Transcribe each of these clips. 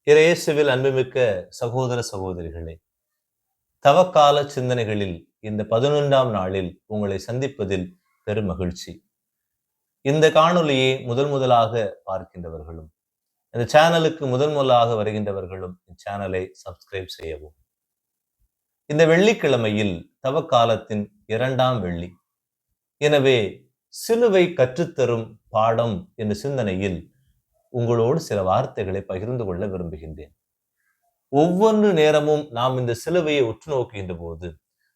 இயேசுவில் அன்புமிக்க சகோதர சகோதரிகளே, தவக்கால சிந்தனைகளில் இந்த 11ஆம் நாளில் உங்களை சந்திப்பதில் பெரும் மகிழ்ச்சி. இந்த காணொளியை முதலாக பார்க்கின்றவர்களும், இந்த சேனலுக்கு முதலாக வருகின்றவர்களும் சேனலை சப்ஸ்கிரைப் செய்யவும். இந்த வெள்ளிக்கிழமையில் தவக்காலத்தின் 2ஆம் வெள்ளி. எனவே சிலுவை கற்றுத்தரும் பாடம் என்ற சிந்தனையில் உங்களோடு சில வார்த்தைகளை பகிர்ந்து கொள்ள விரும்புகின்றேன். ஒவ்வொரு நேரமும் நாம் இந்த சிலுவையை உற்று நோக்குகின்ற போது,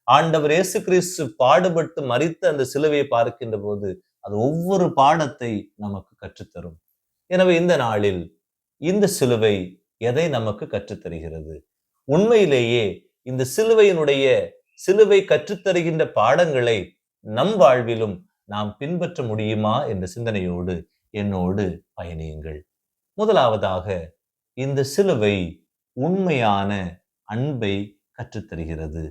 ஆண்டவர் இயேசு கிறிஸ்து பாடுபட்டு மரித்த அந்த சிலுவையை பார்க்கின்ற போது அது ஒவ்வொரு பாடத்தை நமக்கு கற்றுத்தரும். எனவே இந்த நாளில் இந்த சிலுவை எதை நமக்கு கற்றுத்தருகிறது? உண்மையிலேயே இந்த சிலுவை கற்றுத்தருகின்ற பாடங்களை நம் வாழ்விலும் நாம் பின்பற்ற முடியுமா என்ற சிந்தனையோடு என்னோடு பயணியுங்கள். முதலாவதாக, இந்த சிலுவை உண்மையான அன்பை கற்றுத்தருகிறது.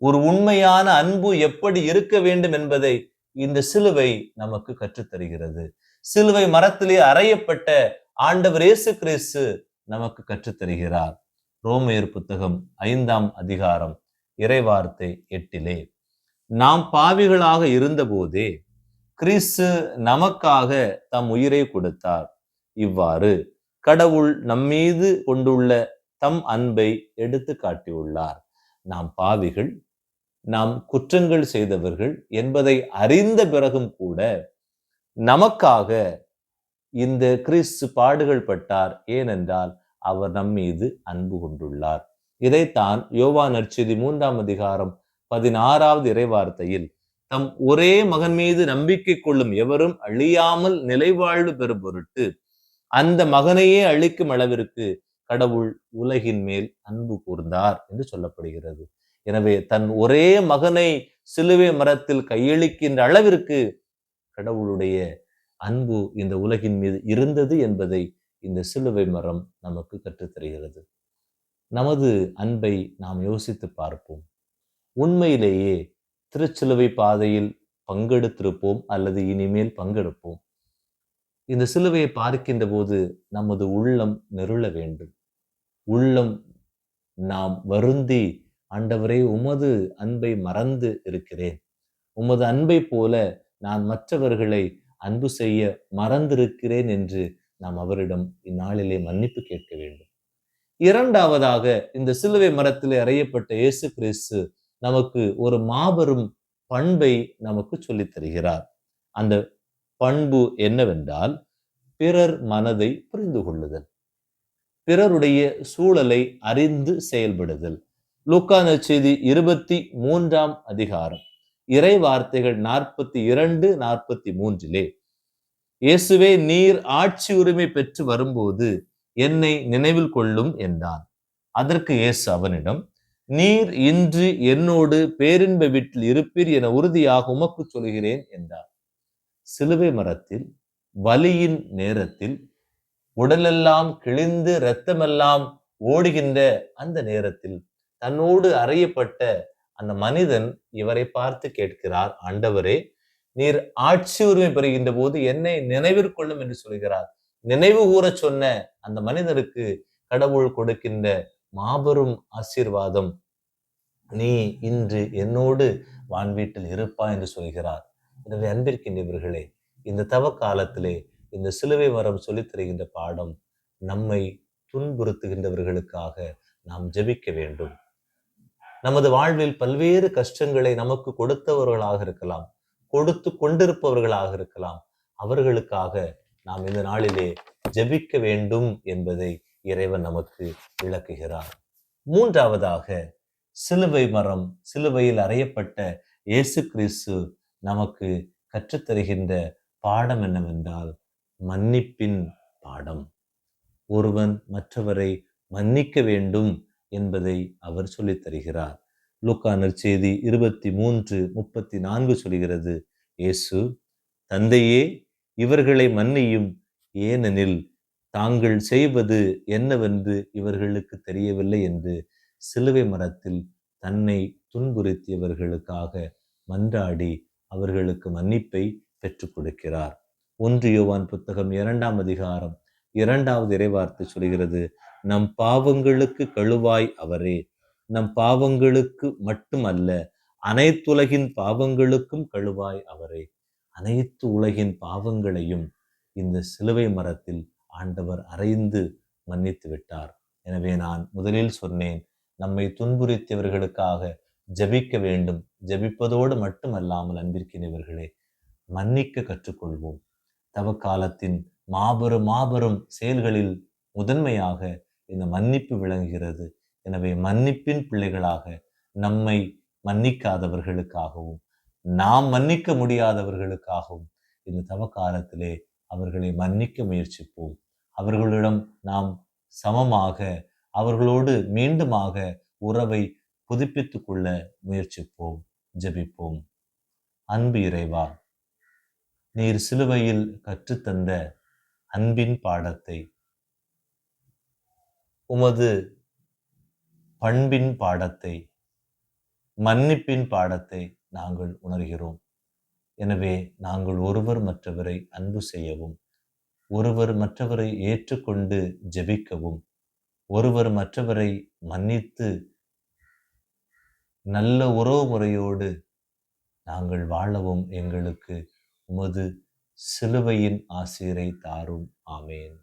ஒரு உண்மையான அன்பு எப்படி இருக்க வேண்டும் என்பதை இந்த சிலுவை நமக்கு கற்றுத்தருகிறது. சிலுவை மரத்திலே அறையப்பட்ட ஆண்டவர் இயேசு கிறிஸ்து நமக்கு கற்றுத்தருகிறார். ரோமையர் புத்தகம் 5ஆம் அதிகாரம் இறைவார்த்தை 8, நாம் பாவிகளாக இருந்தபோதே கிறிஸ்து நமக்காக தம் உயிரை கொடுத்தார். இவ்வாறு கடவுள் நம்மீது கொண்டுள்ள தம் அன்பை எடுத்து காட்டியுள்ளார். நாம் பாவிகள், நாம் குற்றங்கள் செய்தவர்கள் என்பதை அறிந்த பிறகும் கூட நமக்காக இந்த கிறிஸ்து பாடுகள் பட்டார். ஏனென்றால் அவர் நம்மீது அன்பு கொண்டுள்ளார். இதைத்தான் யோவான் நற்செய்தி 3ஆம் அதிகாரம் 16வது இறைவார்த்தையில், தம் ஒரே மகன் மீது நம்பிக்கை கொள்ளும் எவரும் அழியாமல் நிலைவாழ்வு பெறும் பொருட்டு அந்த மகனையே அழிக்கும் அளவிற்கு கடவுள் உலகின் மேல் அன்பு கூர்ந்தார் என்று சொல்லப்படுகிறது. எனவே தன் ஒரே மகனை சிலுவை மரத்தில் கையளிக்கின்ற அளவிற்கு கடவுளுடைய அன்பு இந்த உலகின் மீது இருந்தது என்பதை இந்த சிலுவை மரம் நமக்கு கற்றுத்தருகிறது. நமது அன்பை நாம் யோசித்து பார்ப்போம். உண்மையிலேயே திருச்சிலுவை பாதையில் பங்கெடுத்திருப்போம் அல்லது இனிமேல் பங்கெடுப்போம். இந்த சிலுவையை பார்க்கின்ற போது நமது உள்ளம் நெருள வேண்டும். உள்ளம் நாம் வருந்தி, ஆண்டவரே உமது அன்பை மறந்து இருக்கிறேன், உமது அன்பை போல நான் மற்றவர்களை அன்பு செய்ய மறந்திருக்கிறேன் என்று நாம் அவரிடம் இந்நாளிலே மன்னிப்பு கேட்க வேண்டும். இரண்டாவதாக, இந்த சிலுவை மரத்திலே அறையப்பட்ட இயேசு கிறிஸ்து நமக்கு ஒரு மாபெரும் பண்பை நமக்கு சொல்லித் தருகிறார். அந்த பண்பு என்னவென்றால், பிறர் மனதை புரிந்து கொள்ளுதல், பிறருடைய சூழலை அறிந்து செயல்படுதல். லூக்கா நற்செய்தி 23ஆம் அதிகாரம் இறை வார்த்தைகள் 42, 43, இயேசுவே நீர் ஆட்சி உரிமை பெற்று வரும்போது என்னை நினைவில் கொள்ளும் என்றான். அதற்கு இயேசு அவனிடம், நீர் இன்று என்னோடு பேரின்ப வீட்டில் இருப்பீர் என உறுதியாக உமக்கு சொல்கிறேன் என்றார். சிலுவை மரத்தில் வலியின் நேரத்தில், உடலெல்லாம் கிழிந்து இரத்தமெல்லாம் ஓடுகின்ற அந்த நேரத்தில் தன்னோடு அறையப்பட்ட அந்த மனிதன் இவரை பார்த்து கேட்கிறார், ஆண்டவரே நீர் ஆட்சி உரிமை பெறுகின்ற போது என்னை நினைவிற்கொள்ளும் என்று சொல்கிறார். நினைவு கூற சொன்ன அந்த மனிதருக்கு கடவுள் கொடுக்கின்ற மாபெரும் ஆசீர்வாதம், நீ இன்று என்னோடு வான்வீட்டில் இருப்பா என்று சொல்கிறார். எனவே அன்பிற்கின்றவர்களே, இந்த தவ காலத்திலே இந்த சிலுவை மரம் சொல்லித் தருகின்ற பாடம், நம்மை துன்புறுத்துகின்றவர்களுக்காக நாம் ஜெபிக்க வேண்டும். நமது வாழ்வில் பல்வேறு கஷ்டங்களை நமக்கு கொடுத்தவர்களாக இருக்கலாம், கொடுத்து கொண்டிருப்பவர்களாக இருக்கலாம். அவர்களுக்காக நாம் இந்த நாளிலே ஜெபிக்க வேண்டும் என்பதை இறைவன் நமக்கு விளக்குகிறார். மூன்றாவதாக, சிலுவை மரம், சிலுவையில் அறையப்பட்ட இயேசு கிறிஸ்து நமக்கு கற்றுத்தருகின்ற பாடம் என்னவென்றால், மன்னிப்பின் பாடம். ஒருவன் மற்றவரை மன்னிக்க வேண்டும் என்பதை அவர் சொல்லித் தருகிறார். லூக்கா நற்செய்தி 23:34 சொல்கிறது, இயேசு, தந்தையே இவர்களை மன்னியும், ஏனெனில் தாங்கள் செய்வது என்னவென்று இவர்களுக்கு தெரியவில்லை என்று சிலுவை மரத்தில் தன்னை துன்புறுத்தியவர்களுக்காக மன்றாடி அவர்களுக்கு மன்னிப்பை பெற்றுக் கொடுக்கிறார். 1 யோவான் புத்தகம் 2ஆம் அதிகாரம் 2வது இறைவார்த்தை சொல்கிறது, நம் பாவங்களுக்கு கழுவாய் அவரே. நம் பாவங்களுக்கு மட்டுமல்ல, அனைத்துலகின் பாவங்களுக்கும் கழுவாய் அவரே. அனைத்து உலகின் பாவங்களையும் இந்த சிலுவை மரத்தில் ஆண்டவர் அறைந்து மன்னித்து விட்டார். எனவே நான் முதலில் சொன்னேன், நம்மை துன்புறுத்தியவர்களுக்காக ஜெபிக்க வேண்டும். ஜெபிப்பதோடு மட்டுமல்லாமல் அன்பிற்கினியவர்களே, மன்னிக்க கற்றுக்கொள்வோம். தவக்காலத்தின் மாபெரும் மாபெரும் செயல்களில் முதன்மையாக இந்த மன்னிப்பு விளங்குகிறது. எனவே மன்னிப்பின் பிள்ளைகளாக நம்மை மன்னிக்காதவர்களுக்காகவும் நாம் மன்னிக்க முடியாதவர்களுக்காகவும் இந்த தவக்காலத்திலே அவர்களை மன்னிக்க முயற்சிப்போம். அவர்களிடம் நாம் சமமாக அவர்களோடு மீண்டுமாக உறவை புதுப்பித்துக் கொள்ள முயற்சிப்போம். ஜெபிப்போம். அன்பு இறைவா, நீர் சிலுவையில் கற்றுத்தந்த அன்பின் பாடத்தை, உமது பண்பின் பாடத்தை, மன்னிப்பின் பாடத்தை நாங்கள் உணர்கிறோம். எனவே நாங்கள் ஒருவர் மற்றவரை அன்பு செய்யவும், ஒருவர் மற்றவரை ஏற்றுக்கொண்டு ஜெபிக்கவும், ஒருவர் மற்றவரை மன்னித்து நல்ல உறவு முறையோடு நாங்கள் வாழவும் எங்களுக்கு உமது சிலுவையின் ஆசீரை தாரும். ஆமேன்.